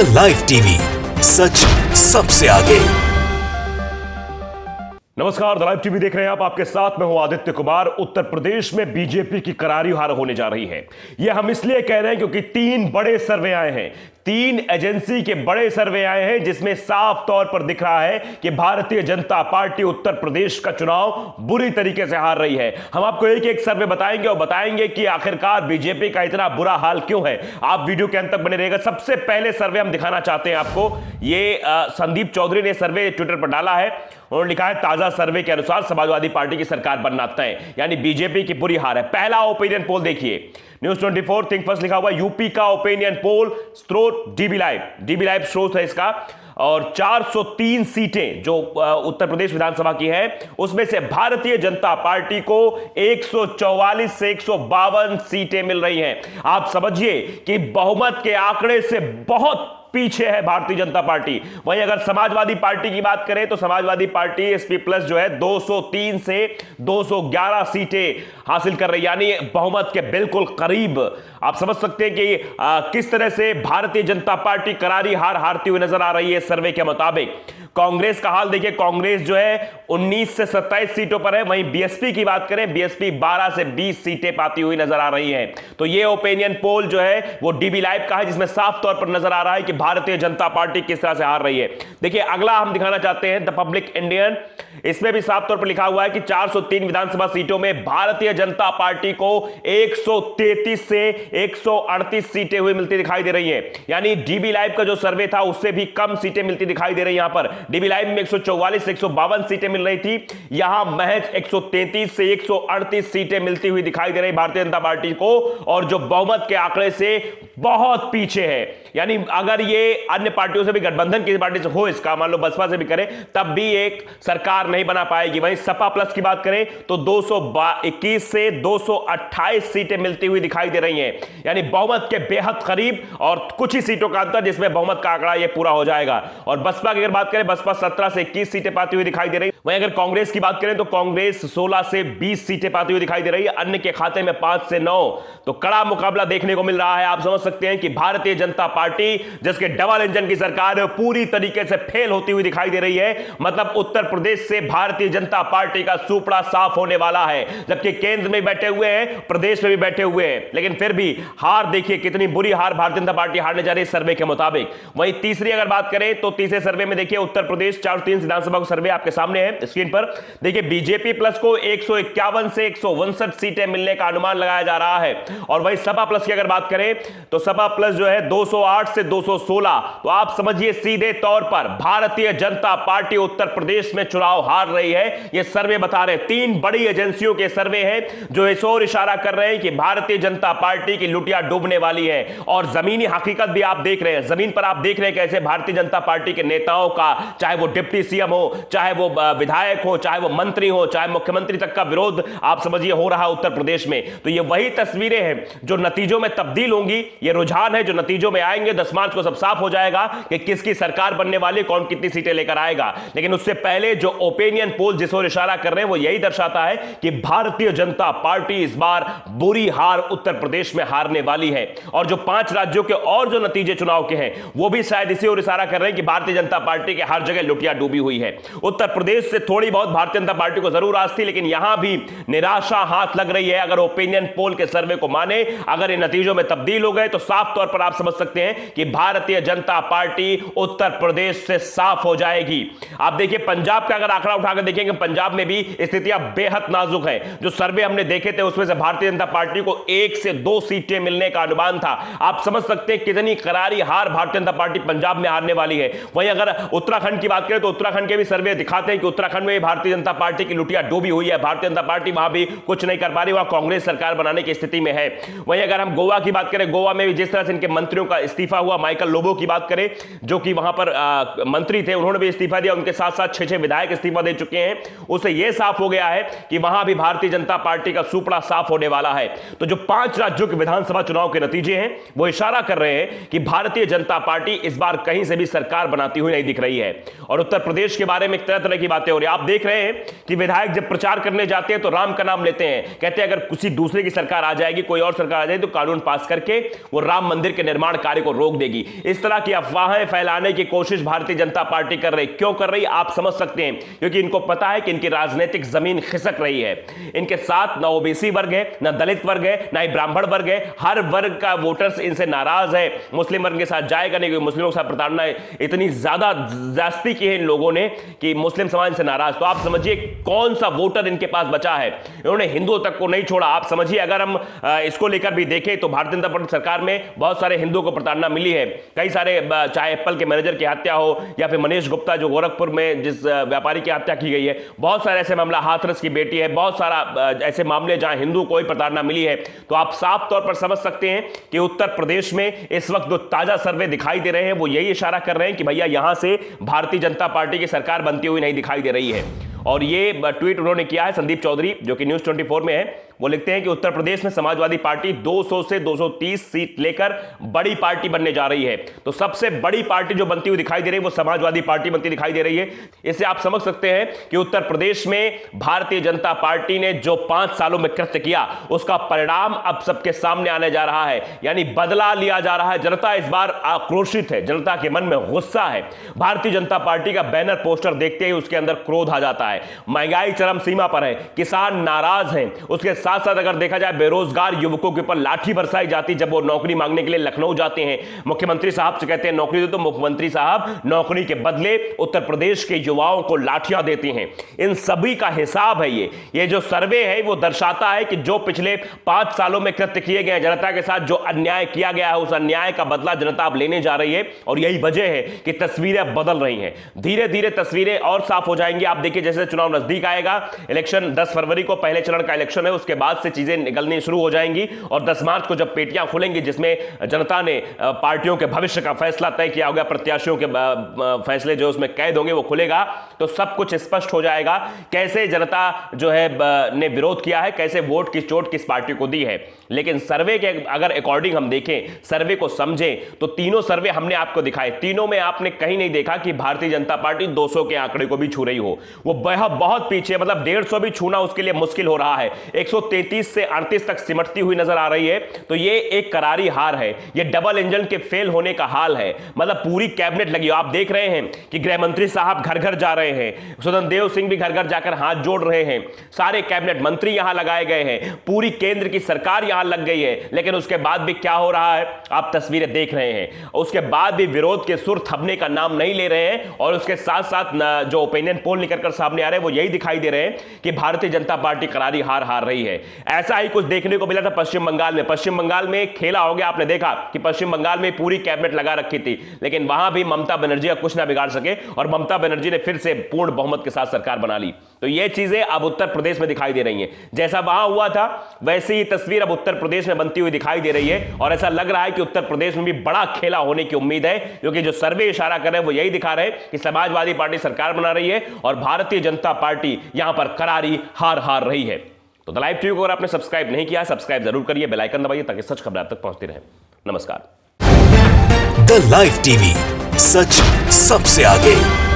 The live TV, सच सबसे आगे। नमस्कार, द लाइव टीवी देख रहे हैं आप। आपके साथ मैं हूं आदित्य कुमार। उत्तर प्रदेश में बीजेपी की करारी हार होने जा रही है। यह हम इसलिए कह रहे हैं क्योंकि 3 बड़े सर्वे आए हैं, 3 एजेंसी के बड़े सर्वे आए हैं, जिसमें साफ तौर पर दिख रहा है कि भारतीय जनता पार्टी उत्तर प्रदेश का चुनाव बुरी तरीके से हार रही है। हम आपको एक एक सर्वे बताएंगे और बताएंगे कि आखिरकार बीजेपी का इतना बुरा हाल क्यों है। आप वीडियो के अंत तक बने रहिएगा। सबसे पहले सर्वे हम दिखाना चाहते हैं आपको। ये संदीप चौधरी ने सर्वे ट्विटर पर डाला है। उन्होंने लिखा है, ताजा सर्वे के अनुसार समाजवादी पार्टी की सरकार बनना तय, यानी बीजेपी की बुरी हार है। पहला ओपिनियन पोल देखिए, न्यूज 24 थिंक फर्स्ट लिखा हुआ, यूपी का ओपिनियन पोल, स्रोत डीबी लाइव स्रोत है इसका। और 403 सीटें जो उत्तर प्रदेश विधानसभा की है, उसमें से भारतीय जनता पार्टी को 144 से 152 सीटें मिल रही हैं। आप समझिए कि बहुमत के आंकड़े से बहुत पीछे है भारतीय जनता पार्टी। वहीं अगर समाजवादी पार्टी की बात करें तो समाजवादी पार्टी एसपी प्लस जो है 203 से 211 सीटें हासिल कर रही, यानी बहुमत के बिल्कुल करीब। आप समझ सकते हैं कि किस तरह से भारतीय जनता पार्टी करारी हार हारती हुई नजर आ रही है सर्वे के मुताबिक। कांग्रेस का हाल देखिए, कांग्रेस जो है 19 से 27 सीटों पर है। वहीं बीएसपी की बात करें, बीएसपी 12 से 20 सीटें पाती हुई नजर आ रही है। तो ये ओपिनियन पोल जो है वो डीबी लाइव का है, जिसमें साफ तौर पर नजर आ रहा है कि भारतीय जनता पार्टी किस तरह से हार रही है। देखिए अगला हम दिखाना चाहते हैं द पब्लिक इंडियन। इसमें भी साफ तौर पर लिखा हुआ है कि 403 विधानसभा सीटों में भारतीय जनता पार्टी को 133 से 138 सीटें हुई मिलती दिखाई दे रही है। यानी डीबी लाइव का जो सर्वे था उससे भी कम सीटें मिलती दिखाई दे रही है। यहां पर डीबी लाइव में 144 से 152 सीटें मिल रही थी, यहां महज 133 से 138 सीटें मिलती हुई दिखाई दे रही भारतीय जनता पार्टी को, और जो बहुमत के आंकड़े से बहुत पीछे है। यानी अगर ये अन्य पार्टियों से भी, गठबंधन की पार्टी से हो, इसका मान लो बसपा से भी करें, तब भी एक सरकार नहीं बना पाएगी। वहीं सपा प्लस की बात करें तो 221 से 228 सीटें मिलती हुई दिखाई दे रही हैं, यानी बहुमत के बेहद करीब, और कुछ ही सीटों का अंतर जिसमें बहुमत का आंकड़ा ये पूरा हो जाएगा। और बसपा की अगर बात करें, बसपा 17 से 21 सीटें पाती हुई दिखाई दे रही। वहीं अगर कांग्रेस की बात करें तो कांग्रेस 16 से 20 सीटें पाती हुई दिखाई दे रही है, अन्य के खाते में 5 से 9। तो कड़ा मुकाबला देखने को मिल रहा है। आप समझ सकते हैं कि भारतीय जनता पार्टी, जिसके डबल इंजन की सरकार पूरी तरीके से फेल होती हुई दिखाई दे रही है। मतलब उत्तर प्रदेश से भारतीय जनता पार्टी का सुपड़ा साफ होने वाला है, जबकि केंद्र में बैठे हुए हैं, प्रदेश में भी बैठे हुए हैं, लेकिन फिर भी हार देखिए कितनी बुरी हार भारतीय जनता पार्टी हारने जा रही है सर्वे के मुताबिक। वहीं तीसरी अगर बात करें तो तीसरे सर्वे में देखिए उत्तर प्रदेश 403 विधानसभा का सर्वे आपके सामने है स्क्रीन पर। देखिए बीजेपी प्लस को 151 से 159 सीटें मिलने का अनुमान लगाया जा रहा है। और वहीं सपा प्लस की अगर बात करें तो सपा प्लस जो है 208 से 216। तो आप समझिए सीधे तौर पर भारतीय जनता पार्टी उत्तर प्रदेश में चुनाव हार रही है। यह सर्वे बता रहे हैं, 3 बड़ी एजेंसियों के सर्वे हैं जो इस ओर इशारा कर रहे हैं कि भारतीय जनता पार्टी की लुटिया डूबने वाली है। और जमीनी हकीकत भी आप देख रहे हैं, जमीन पर आप देख रहे हैं कैसे भारतीय जनता पार्टी के नेताओं का, चाहे वो डिप्टी सीएम हो, चाहे वो विधायक हो, चाहे वो मंत्री हो, चाहे मुख्यमंत्री तक का विरोध आप समझिए हो रहा है उत्तर प्रदेश में। तो ये वही तस्वीरें हैं जो नतीजों में तब्दील होंगी। ये रुझान है जो नतीजों में आएंगे। 10 मार्च को सब साफ हो जाएगा कि किसकी सरकार बनने वाली, कौन कितनी सीटें लेकर आएगा। लेकिन उससे पहले जो ओपिनियन पोल जिस ओर इशारा कर रहे हैं वो यही दर्शाता है कि भारतीय जनता पार्टी इस बार बुरी हार उत्तर प्रदेश में हारने वाली है। और जो 5 राज्यों के और जो नतीजे चुनाव के हैं वो भी शायद इसी ओर इशारा कर रहे हैं कि भारतीय जनता पार्टी के हर जगह लुटिया डूबी हुई है। उत्तर प्रदेश से थोड़ी बहुत भारतीय जनता पार्टी को जरूर आस थी, लेकिन यहां भी निराशा हाथ लग रही है। अगर ओपिनियन पोल के सर्वे को माने, अगर ये नतीजों में तब्दील हो गए तो साफ तौर पर आप समझ सकते हैं कि भारतीय जनता पार्टी उत्तर प्रदेश से साफ हो जाएगी। आप देखिए पंजाब का अगर आंकड़ा उठाकर देखेंगे, पंजाब में भी स्थितियां बेहद नाजुक है। जो सर्वे हमने देखे थे उसमें से भारतीय जनता पार्टी को 1 से 2 सीटें मिलने का अनुमान था। आप समझ सकते हैं कितनी करारी हार भारतीय जनता पार्टी पंजाब में हारने वाली है। वहीं अगर उत्तराखंड की बात करें तो उत्तराखंड के भी सर्वे दिखाते हैं कि उत्तराखंड में भारतीय जनता पार्टी की लुटिया डूबी हुई है। भारतीय जनता पार्टी वहां भी कुछ नहीं कर पा रही, वहां कांग्रेस सरकार बनाने की स्थिति में है। वहीं अगर हम गोवा की बात करें, गोवा में भी जिस तरह से इनके मंत्रियों का इस्तीफा हुआ, माइकल लोबो की बात करें जो कि वहां पर मंत्री थे, उन्होंने भी इस्तीफा दिया। उनके साथ साथ 6 विधायक इस्तीफा इस्तीफा दे चुके हैं, उसे यह साफ हो गया है कि वहां भी भारतीय जनता पार्टी का सुपड़ा साफ होने वाला है। तो जो 5 राज्यों के विधानसभा चुनाव के नतीजे हैं वो इशारा कर रहे हैं कि भारतीय जनता पार्टी इस बार कहीं से भी सरकार बनाती हुई नहीं दिख रही है। और उत्तर प्रदेश के बारे में तरह तरह की बातें हो रही है। आप देख रहे हैं कि विधायक जब प्रचार करने जाते हैं तो राम का नाम लेते हैं, कहते हैं अगर किसी दूसरे की सरकार आ जाएगी, कोई और सरकार आ जाएगी तो कानून पास करके वो राम मंदिर के निर्माण कार्य को रोक देगी। इस तरह की अफवाहें फैलाने की कोशिश भारतीय जनता पार्टी कर रही। क्यों कर रही आप समझ सकते हैं, क्योंकि इनको पता है कि इनकी राजनीतिक जमीन खिसक रही है। इनके साथ ना ओबीसी वर्ग है, ना दलित वर्ग है, ना ही ब्राह्मण वर्ग है। हर वर्ग का वोटर्स इनसे नाराज है। मुस्लिम वर्ग के साथ जाएगा नहीं, क्योंकि मुस्लिमों के साथ प्रताड़ना इतनी ज्यादा जास्ती की है इन लोगों ने कि मुस्लिम समाज से नाराज। तो आप समझिए कौन सा वोटर इनके पास बचा है। इन्होंने हिंदुओं तक को नहीं छोड़ा। आप समझिए अगर हम इसको लेकर भी देखें तो भारतीय जनता पार्टी सरकार में बहुत सारे हिंदुओं को प्रताड़ना मिली है। कई सारे, चाहे एप्पल के मैनेजर की हत्या हो या फिर मनीष गुप्ता जो गोरखपुर में जिस व्यापारी की हत्या की गई है, बहुत सारे ऐसे मामला, हाथरस की बेटी है, बहुत सारा ऐसे मामले जहां हिंदू को ही प्रताड़ना मिली है। तो आप साफ तौर पर समझ सकते हैं कि उत्तर प्रदेश में इस वक्त जो ताजा सर्वे दिखाई दे रहे हैं वो यही इशारा कर रहे हैं कि भैया यहां से भारतीय जनता पार्टी की सरकार बनती हुई नहीं दिखाई दे रही है। और ये ट्वीट उन्होंने किया है संदीप चौधरी, जो कि न्यूज़ 24 में है। वो लिखते हैं कि उत्तर प्रदेश में समाजवादी पार्टी 200 से 230 सीट लेकर बड़ी पार्टी बनने जा रही है। तो सबसे बड़ी पार्टी जो बनती हुई दिखाई दे रही है वो समाजवादी पार्टी बनती दिखाई दे रही है। इससे आप समझ सकते हैं कि उत्तर प्रदेश में भारतीय जनता पार्टी ने जो 5 सालों में कृत्य किया उसका परिणाम अब सबके सामने आने जा रहा है, यानी बदला लिया जा रहा है। जनता इस बार आक्रोशित है, जनता के मन में गुस्सा है। भारतीय जनता पार्टी का बैनर पोस्टर देखते ही उसके अंदर क्रोध आ जाता है। महंगाई चरम सीमा पर है, किसान नाराज हैं। उसके साथ साथ अगर देखा जाए बेरोजगार युवकों के ऊपर लाठी बरसाई जाती जब वो नौकरी मांगने के लिए लखनऊ जाते हैं। मुख्यमंत्री साहब से कहते हैं नौकरी दो, तो मुख्यमंत्री साहब नौकरी के बदले उत्तर प्रदेश के युवाओं को लाठियां देते हैं। इन सभी का हिसाब है ये जो सर्वे है वो दर्शाता है कि जो पिछले 5 सालों में कृत्य किए गए, जनता के साथ जो अन्याय किया गया है उस अन्याय का बदला जनता अब लेने जा रही है। और यही वजह है कि तस्वीरें बदल रही हैं। धीरे धीरे तस्वीरें और साफ हो जाएंगी। आप देखिए जैसे चुनाव नजदीक आएगा, इलेक्शन 10 फरवरी को पहले चरण का इलेक्शन है, उसके बाद से चीजें निकलनी शुरू हो जाएंगी। और 10 मार्च को जब पेटियां खुलेंगी जिसमें जनता ने पार्टियों के भविष्य का फैसला तय किया होगा, प्रत्याशियों के फैसले जो उसमें कैद होंगे वो खुलेगा, तो सब कुछ स्पष्ट हो जाएगा कैसे जनता जो है ने विरोध किया है, कैसे वोट की चोट किस पार्टी को दी है। लेकिन सर्वे के अगर अकॉर्डिंग हम देखें, सर्वे को समझें, तो तीनों सर्वे हमने आपको दिखाए, तीनों में आपने कहीं नहीं देखा कि भारतीय जनता पार्टी 200 के आंकड़े को भी छू रही हो। वो बहुत पीछे, मतलब 150 भी छूना उसके लिए मुश्किल हो रहा है। 133 से 38 तक सिमटती हुई नजर आ रही है। तो ये एक करारी हार है, ये डबल इंजन के फेल होने का हाल है। मतलब पूरी कैबिनेट लगी। आप देख रहे हैं कि गृह मंत्री साहब घर घर जा रहे हैं, स्वतंत्र सिंह भी घर घर जाकर हाथ जोड़ रहे हैं, सारे कैबिनेट मंत्री यहां लगाए गए हैं, पूरी केंद्र की सरकार यहां लग गई है। लेकिन उसके बाद भी क्या हो रहा है आप तस्वीरें देख रहे हैं। उसके बाद भी विरोध के सुर थमने का नाम नहीं ले रहे हैं। और उसके साथ साथ जो ओपिनियन पोल निकलकर सामने आ रहे हैं वो यही दिखाई दे रहे हैं कि भारतीय जनता पार्टी करारी हार रही है। ऐसा ही कुछ देखने को मिला था पश्चिम बंगाल में। पश्चिम बंगाल में खेला हो गया, आपने देखा कि पश्चिम बंगाल में पूरी कैबिनेट लगा रखी थी, लेकिन वहां भी ममता बनर्जी का कुछ ना बिगाड़ सके और ममता बनर्जी ने फिर से पूर्ण बहुमत के साथ सरकार बना ली। तो ये चीजें अब उत्तर प्रदेश में दिखाई दे रही हैं। जैसा वहां हुआ था वैसी ही तस्वीर अब उत्तर प्रदेश में बनती हुई दिखाई दे रही है। और ऐसा लग रहा है कि उत्तर प्रदेश में भी बड़ा खेला होने की उम्मीद है, क्योंकि जो सर्वे इशारा कर रहे हैं वो यही दिखा रहे हैं कि समाजवादी पार्टी सरकार बना रही है और भारतीय जनता पार्टी यहां पर करारी हार रही है। तो द लाइव टीवी को अगर आपने सब्सक्राइब नहीं किया, सब्सक्राइब जरूर करिए, बेल आइकन दबाइए ताकि सच खबरें आप तक पहुंचती रहे। नमस्कार। द लाइव टीवी, सच सबसे आगे।